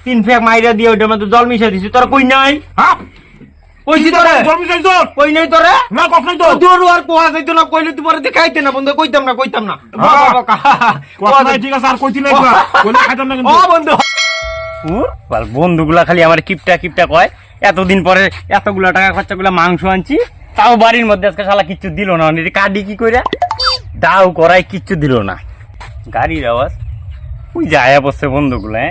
3 fake মাইরা দিয়ে ওইটার মধ্যে জল মিশাই দিছি, তোরা কই নাই? হ্যাঁ কইছি তোরে জল মিশাইছ? কই নাই তোরে? না কখনোই তো তোর আর কোয়া যাইতো না, কইলে তুই পরে দেখাইতে না বন্ধু, কইতাম না কথা নাই, ঠিক আছে আর কইতি নাই কইলে খাইতাম না ও কিন্তু। বন্ধু বন্ধুগুলা খালি আমার কিপটা কিপটা কয়, এতদিন পরে এতগুলা টাকা খরচা করে মাংস আনছি, তাও বাড়ির মধ্যে আজকে শালা কিচ্ছু দিল না, কাটি কি করে দাও করাই কিচ্ছু দিল না। গাড়ির আওয়াজ ওই যায় বসছে বন্ধুগুলা।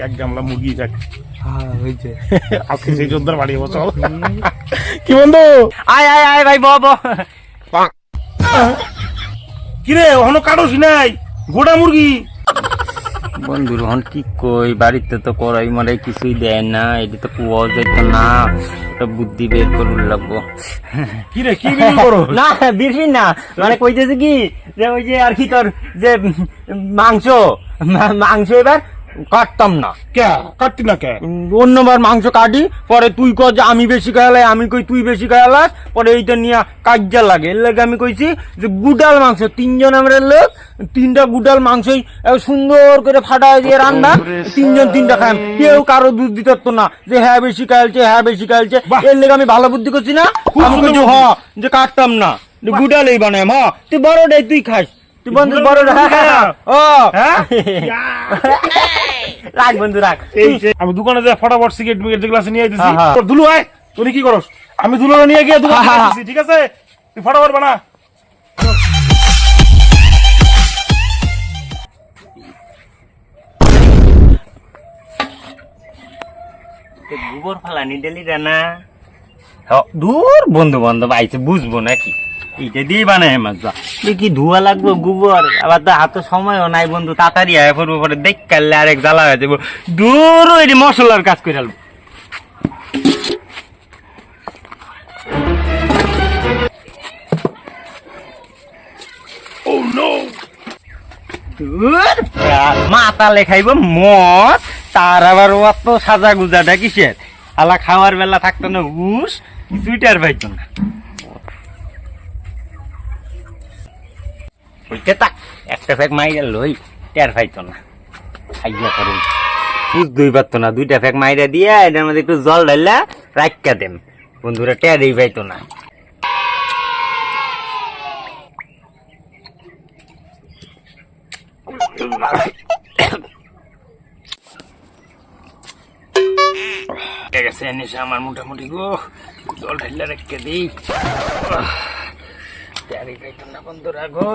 এক গামলা মুরগি যাক আজকে সেই যোদ্ধার বাড়ি বসো। কি বন্ধু? আয় আয় আয় ভাই ব কিরে ওখানে কাটোস নাই গোটা মুরগি? বন্ধুর হন কি কই, বাড়িতে তো করাই মারাই কিছুই দেয় না, এটা তো কুয়াও যেত না, একটা বুদ্ধি বের করুন লাগবো। কিরে কি বিক্রি করো? না বেশি না, মানে কইতেছে কি যে ওই যে আর কি তোর যে মাংস এবার কাটতাম না, কে কাটতি না কে? অন্যবার মাংস কাটি, পরে তুই কর যে আমি বেশি খাইলাই, আমি কই তুই বেশি খাইলাস, পরে এইটা নিয়ে কাজ্জা লাগে। এর লাগে আমি কইছি যে গুডাল মাংস, 3 জন আমরা লোক, 3টা গুডাল মাংসই সুন্দর করে ফাটাই দিয়ে রান্না, 3 জন 3টা খাই, কেউ কারো দুধ দিতে পারতো না যে হ্যাঁ বেশি খাইছে হ্যাঁ বেশি খাইছে। এর লেগে আমি ভালো বুদ্ধি করছি না, আমি কইছি হ যে কাটতাম না, গুডালই বানাই। হ তুই বড়টাই তুই খাস, তুই বন্ধু বড়টা ও রাখ বন্ধু রাখ। আমি দোকানে যে ফটাফট সিগারেট মিগারেট যেগুলো আছে নিয়ে আইতেছি। হ্যাঁ। তোর দুলু আয়, তুই কি করস? আমি দুলুরে নিয়ে গিয়ে দোকানে হ্যাঁ। আইতেছি, ঠিক আছে? তুই ফটাফট বানা। গোবর ফালানি ডেলি রানা দূর বন্ধু বান্ধব আইছে বুঝবো নাকি, এইটা দিয়ে বানায় মজা কি ধোয়া লাগবো গোবর, আবার তো হাতে সময়ও নাই বন্ধু, তাড়াতাড়ি আয় পড়বো, পরে দেখ কাললে আরেক জ্বালা হয়ে যাবো, দূর এটি মশলার কাজ করে আলবো। মাথা লেখাইব মদ, তার আবার অত সাজা গুজাটা কিসের, আলা খাওয়ার বেলা থাকতো না হুশ, সুইটার পাইতো না। ওইটা তাক একটা ফ্যাক মাইরা লই টের পাইতো না, খাইয়া করে বুঝতেই পারতো না, 2টা ফ্যাক মাইরা দিয়ে এটার মধ্যে একটু জল ঢাইলা রাখা দেন, বন্ধুরা টেরই পাইতো না। ঠিক আছে এনেছে আমার মোটামুটি গো, জল ঢাইলা রেখে দিই, টেরই পাইতো না বন্ধুরা গো।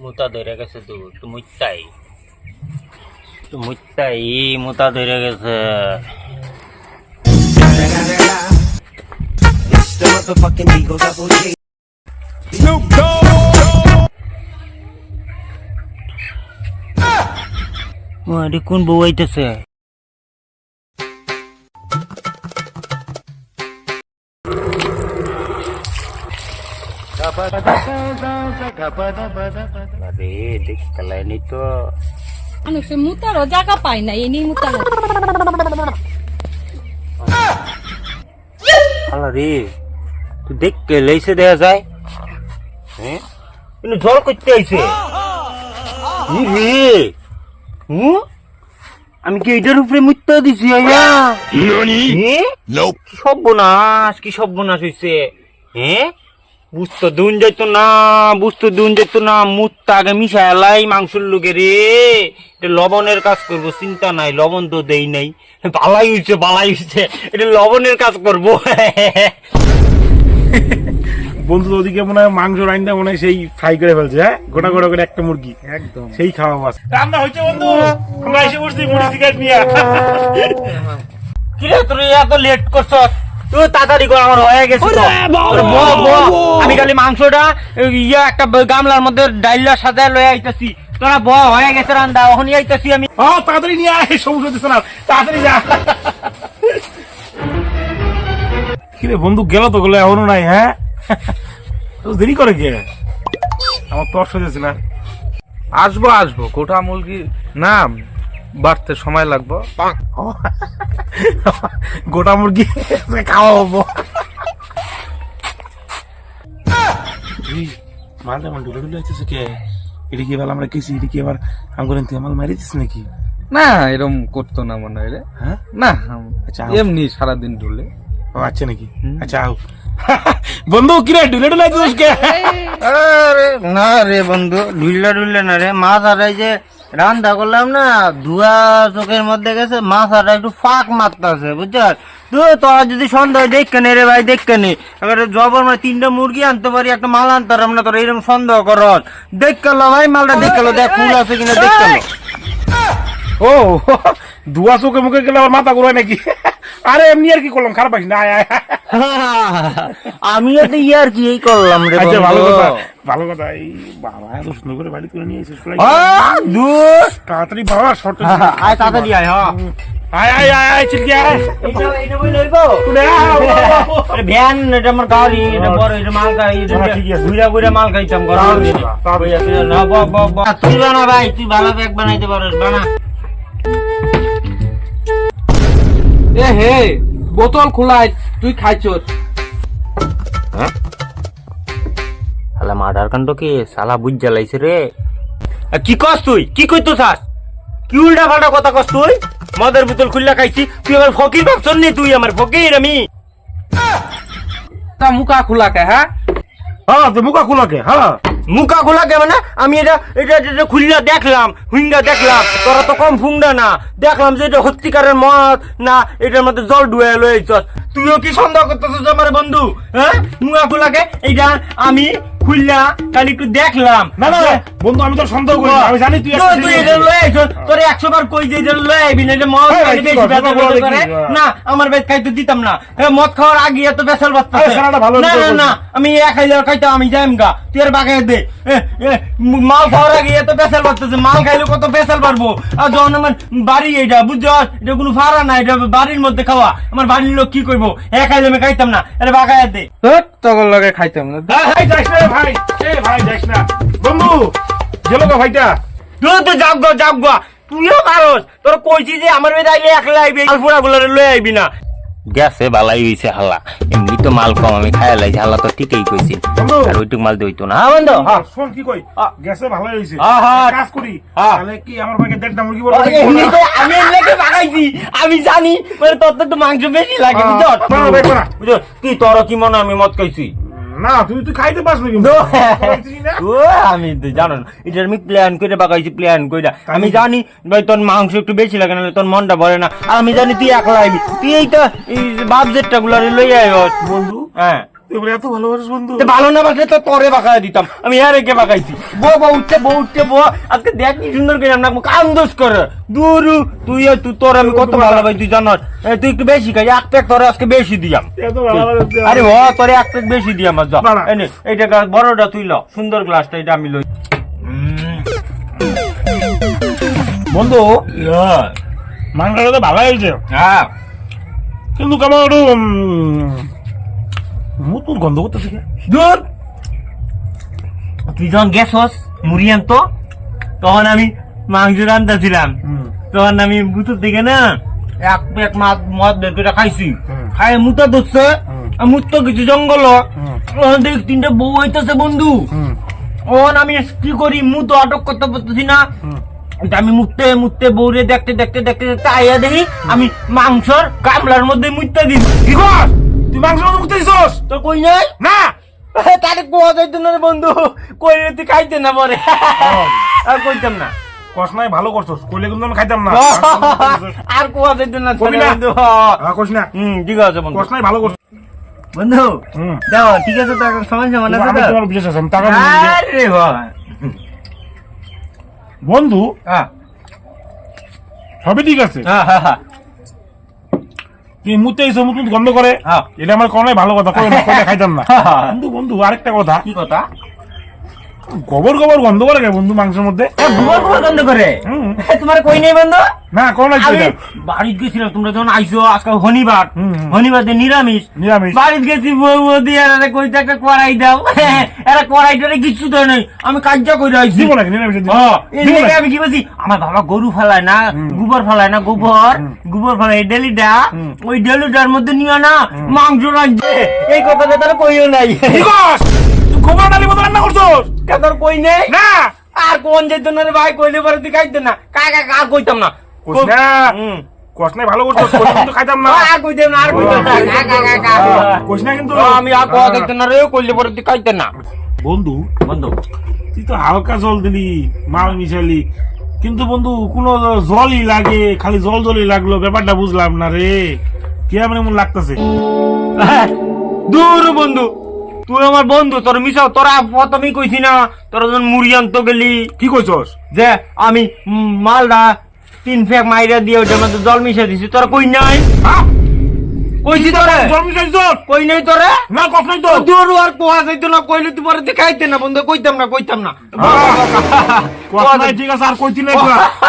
মুতা ধরে গেছে তো মুতাই মুতা ধরে গেছে। কোন বউ আইতেছে? আরে দেখতে তো মানুষের মুতারও জায়গা পায় না, এনি মুতার রে তুই দেখতে লেইছে দেখা যায়, হ্যাঁ জল করতে আইছে রে, আমি কি এটার উপরে মুত্তা দিছি? সর্বনাশ, কি সর্বনাশ হইছে, হ্যাঁ বুঝতো দুন যেত না, মুত্তা আগে মিশা এলাই মাংসের লোকে রে, এটা লবণের কাজ করবো, চিন্তা নাই, লবণ তো দেই নাই, বালাই হইছে, এটা লবণের কাজ করবো। বন্ধু ওদিকে মনে হয় মাংস রাইন্দা মনে হয় সেই ফ্রাই করে ফেলছে, হ্যাঁ গোটা গোটা করে একটা মুরগি একদম সেই খাওয়া মাছ রান্না হয়েছে। বন্ধু আমরা এসে বসছি মুড়ি সিগারেট নিয়ে। কিরে তুই এত লেট করছ, তুই তাড়াতাড়ি কর, আমার হয়ে গেছে তো। আমি খালি মাংসটা একটা গামলার মধ্যে ডাইলা সাজায় লয়ে আইতাছি, তোরা হয়ে গেছে রান্না, ওখানে আইতাছি আমি। তাড়াতাড়ি নিয়ে আয়, সমস্যা দিচ্ছে না, তাড়াতাড়ি যা। কিরে বন্ধু গেল তো গেলে এখনো নাই? হ্যাঁ দেরি করে কে? আমার তো অসুবিধা না। আসবো গোটা মুরগি না বাড়তে সময় লাগবে। গোটা মুরগি খাওয়াবো। মালটা আমার ডুলে ডুলে আসতেছে কে? এটা কি এবার আমরা কেছি, এটা কি এবার আঙ্গুরেন থেকে মাল মারি দিস নাকি? না এরকম করতো না মনে হয় রে। হ্যাঁ না আচ্ছা এমনি সারাদিন ঢুলে। ও আচ্ছা নাকি? আচ্ছা আও বন্ধু কিরে ডুলে ডুলে আসছিস কে? আরে না রে বন্ধু, ঢুললে না রে, মাছ আর এই যে রান্না করলাম না, ধোয়া চোখের মধ্যে গেছে, মাছ আর একটু ফাঁক মারতেছে বুঝছস। তুই তোরা যদি সন্দেহ দেখকে নে রে ভাই, দেখকে নে জবর মানে 3টা মুরগি আনতে পারি, একটা মাল আনতে পারলাম না, তোরা এরকম সন্দেহ করস। দেখে লো ভাই, মালটা দেখে লো, দেখ ফুল আছে কিনা দেখে লো। ও ধোয়া চোখে মুখে গেলে আমার মাথা ঘুরায় নাকি? আরে এমনি আর কি করলাম, খারাপ পাইস না। আয় আয় আমিও তো ইয়ার কি এই করলাম রে আচ্ছা ভালো বন্ধু। কথা, ভালো কথা। এই বাবা এত সুন্দর করে বাড়ি করে নিয়ে এসেছিস, দূর তাড়াতাড়ি বাবা শর্ট আয়, তাড়াতাড়ি আয়। হ্যাঁ আয় আয় আয় আয় চিলকে আয়। এইটা বই লইবো ভ্যান, এটা আমার গাড়ি, এটা বড়, এটা মাল গাড়ি, ঠিক আছে। ঘুরা ঘুরা মাল খাইতাম। তুই বানা ভাই, তুই ভালো ব্যাগ বানাইতে পারিস, বানা। এ হে বোতল খোলাই তুই খাইছ। শালা মার্ডার কাণ্ড কি শালা বুঝ জ্বালাইছে রে। কি কস তুই, কি কইতো চাস, কি উল্টা পাল্টা কথা কস তুই? মদের বোতল খুললা খাইছি, তুই আমার ফকির ভাবছস নি? তুই আমার ফকির, আমি তা মুখা খোলাকে হ্যাঁ হ্যাঁ তো মুখা খোলাকে। হ্যাঁ মুখা খোলা কে মানে? আমি এটা এটা এটা খুললা দেখলাম, হুইঙ্গা দেখলাম, তোরা তো কম ফুংডা না, দেখলাম যে এটা সত্যিকারের মদ না এটার মধ্যে জল ডুয়ে লইছস। তুইও কি সন্দেহ করতেছিস আমার বন্ধু? হ্যাঁ মুখা খোলাকে এইটা আমি খুললা কালি একটু দেখলাম। না না বন্ধু, আমি তো সন্দেহ করি না, আমি জানি তুই একটা তুই এটা লয়ে আইছস, তোরে 100 বার কই যে এটা লয়ে আইবি না, এটা মদ এই, খাইলে কি বেশি কথা, ব্যথা বলো করতে দেখি। পারে না। আমার বেশ খাইতে দিতাম না, মদ খাওয়ার আগে এত বেসাল বাচ্চা। আরে, শালাটা ভালো না হইতো না না, আমি খাইলে খাইতাম, আমি যাইম গা, তুই আর বাগাই দে। মাল খাওয়ার আগে এত বেসাল বাড়তেছে, মাল খাইলে কত বেসাল পারবো। আর যখন আমার বাড়ি এটা বুঝছস, এটা কোনো ভাড়া না, এটা বাড়ির মধ্যে খাওয়া, আমার বাড়ির লোক কি করবো? খাইলে আমি খাইতাম না, এটা বাগাই দে। তখন লাগে খাইতাম না। ভাই যাইস না ভাই, এ ভাই যাইস না বন্ধু, গেল গো ভাইটা। তুই তো যাগ গা, তুইও পারস। তোর কইছি যে আমার বেদ আইলে একলা আইবি, আলফুরা গুলারে লয়ে আইবি না। গেছে বালাই হইছে হাল্লা, এমনি তো মাল কম, আমি খাইয়া লাইছি, হাল্লা তো ঠিকই কইছি। বন্ধু। আর ওইটুক মাল দিয়ে হইতো না। হ্যাঁ বন্ধু, হ্যাঁ শোন কি কই, গ্যাসে ভালো হইছে। হ্যাঁ, হ্যাঁ। কাজ করি, হ্যাঁ। তাহলে কি আমার ভাগে দেড়টা মুরগি বড় আরে এমনি তো আমি এমনিকে বাগাইছি, আমি জানি মানে তোর তো একটু মাংস বেশি লাগে বুঝছস। বাড়া, বাড়া, বাড়া। বুঝছস কি তোর কি মনে হয় আমি মদ খাইছি? না তুই খাইতে পারস না কিন্তু আমি তো জানো না, এটা আমি প্ল্যান করে বাগাইছি, প্ল্যান করে। আমি জানি ভাই তোর মাংস একটু বেশি লাগে, নাহলে তোর মনটা ভরে না। আর আমি জানি তুই একলা আইবি, তুই এইটা এই বাপ জেটটা গুলো লই আই বন্ধু। হ্যাঁ তুই বলে এত ভালোবাসিস বন্ধু। তো ভালো না বাসলে তো তরে বাগাই দিতাম, আমি আর একে বাগাইছি। বউ উঠতে বউ আজকে দেখ কি সুন্দর করে আমরা কান্দোস করে দুরু। তুই তোর আমি কত ভালো ভাই, তুই জানাস। তুই একটু বেশি খাই, এক প্যাক তোরে আজকে বেশি দিয়াম। এত ভালোবাসিস। আরে হ তোরে এক প্যাক বেশি দিয়াম। যা বাড়া। এনে এইটা গ্লাস বড়টা তুই ল, সুন্দর গ্লাসটা এটা আমি লই। বন্ধু মাংসটা তো ভালো হয়েছে, হ্যাঁ কিন্তু কেমন একটু মুতুর গন্ধ করতেছে। দূর, তুই যখন গেছস মুড়ি আনতো, তখন আমি মাংস রান্তাছিলাম, তখন আমি বুতুর দিকে না এক প্যাক মদ বের করে খাইছি। খাই মুতা ধরছে, মুত তো কিছু জঙ্গল, দেখ 3টা বউ হইতেছে বন্ধু। ওন আমি কি করি, মুত আটক করতে পারতেছি না। আমি মুততে বউরে দেখতে আইয়া দেখি আমি মাংসর কামলার মধ্যে মুততে দিই। কি কর তুই মাংস মুখতে দিছস? তো কই নাই না তাহলে কোয়া যাইতো না রে বন্ধু, কইলে তুই খাইতে না পরে। আর কইতাম না, কষ নাই, ভালো করছস, কইলে কিন্তু আমি খাইতাম না। আর কোয়া যাইতো না কবি না? বন্ধু। কষ না, ঠিক আছে বন্ধু। কষ নাই, ভালো করছস। বন্ধু হুম। দাও, ঠিক আছে তো, এখন সময় সমান আছে আমি তো? তোমার বিশেষ আছে, আমি টাকা দিয়ে দিবো। আরে বাহ, বন্ধু হ্যাঁ সবই ঠিক আছে, হ্যাঁ হ্যাঁ তুই মুতে এসে মুত গন্ধ করে, হ্যাঁ। এটা আমার কোনো ভালো কথা, কইলে খাইতাম না। হ্যাঁ। কিন্তু বন্ধু আরেকটা কথা, কি কথা? গোবর গন্ধ করে কে বন্ধু মাংসের মধ্যে? ঘুমার ঘুমার গন্ধ করে? হুম। তোমার কই নেই বন্ধু? না কোন আমি বাড়িতে গেছিলাম, তোমরা যখন আইসো আজকে শনিবার, হুম। শনিবার দিন নিরামিষ। নিরামিষ। বাড়িতে গেছি বউ দিয়ে কইতে একটা করাই দাও, এরা কড়াই টড়াই কিছু দেয় নাই, আমি কাজটা করে আইছি। দিব নাকি নিরামিষ দিব? এই দিব লেগে নাকি? আমি কি বলছি, আমার বাবা গরু ফেলায় না, গোবর ফেলায় না, গোবর ফেলায় এই ডেলিটা, ওই ডেলিটার মধ্যে নিয়ে না মাংস রাখছে। এই কথাটা তারা কইও নাই। কি কস? তুই গোবর ডালি মতো রান্না করছস? তোর কই নেই না আর কোন যেত না রে ভাই, কইলে পরে তুই খাইতে না, কাকা আর কইতাম না। কইস না। কস নাই ভালো করছস, কইলে কিন্তু খাইতাম না। আর কইতাম না, আর কইতাম না, কাকা কইস না কিন্তু। আমি আর কথা দেখতে না রে, কইলে পরে তুই খাইতে না। বন্ধু বন্ধু তুই তো হালকা জল দিলি, মাল মিশালি, কিন্তু বন্ধু কোনো জলই লাগে, খালি জলই লাগলো, ব্যাপারটা বুঝলাম না রে। কি এমন লাগতেছে? দূর বন্ধু, তুই আমার বন্ধু, তোর মিশাও, তোরা প্রথমেই কইছি না, তোরা যখন মুড়ি আনতে গেলি কি কইছস? যে আমি মালদা 3 ফেক মাইরা দিয়ে ওটার মধ্যে জল মিশা দিছি, তোরা কই নাই? কইছি তোরে, জল মিশাইছস? কই নাই তোরে? না কস নাই তো। দূর আর কোয়া যাইতো না, কইলে তুই পরে তুই খাইতে না বন্ধু, কইতাম না। কস নাই ঠিক আছে, আর কইতি না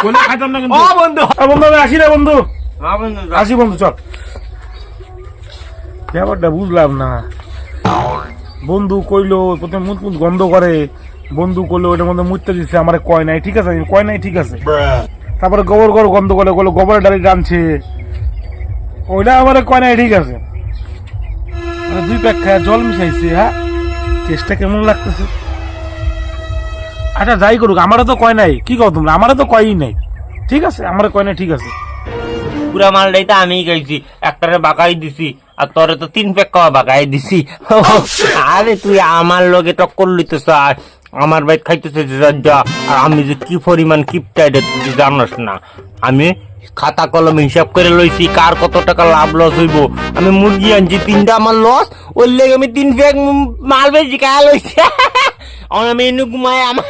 কইলে খাইতাম না কিন্তু। ও বন্ধু, বন্ধু আমি আসি রে বন্ধু, হ্যাঁ বন্ধু, আসি বন্ধু, চল। ব্যাপারটা বুঝলাম না। বন্ধু কইলো প্রথমে মুখ গন্ধ করে, বন্ধু কইলো ওটার মধ্যে মুততে দিচ্ছে, আমার কয় নাই ঠিক আছে, কয় নাই ঠিক আছে। তারপরে গোবর গন্ধ করে, কইলো গোবরের ডালি টানছে, ওইটা আমার কয় নাই ঠিক আছে। 2 প্যাক খায় জল মিশাইছে, হ্যাঁ টেস্টটা কেমন লাগতেছে? আচ্ছা যাই করুক, আমারও তো কয় নাই, কি কও তোমরা? আমারও তো কয়ই নাই, ঠিক আছে, আমার কয় নাই ঠিক আছে। পুরা মালটাই তো আমিই খাইছি, একটারে বাগাই দিছি, আর তোরে তো 3 প্যাক খাওয়া বাগাই দিছি। আরে তুই আমার লগে টক্কর লইতেছ, আর আমার বাইক খাইতেছে যা, আর আমি যে কি পরিমাণ কিপটা এটা তুই জানাস না। আমি খাতা কলমে হিসাব করে লইছি কার কত টাকা লাভ লস হইব। আমি মুরগি আনছি 3টা, আমার লস, ওর লেগে আমি 3 প্যাক মাল বেশি খাওয়া লইছি। আমি এনে ঘুমাই আমার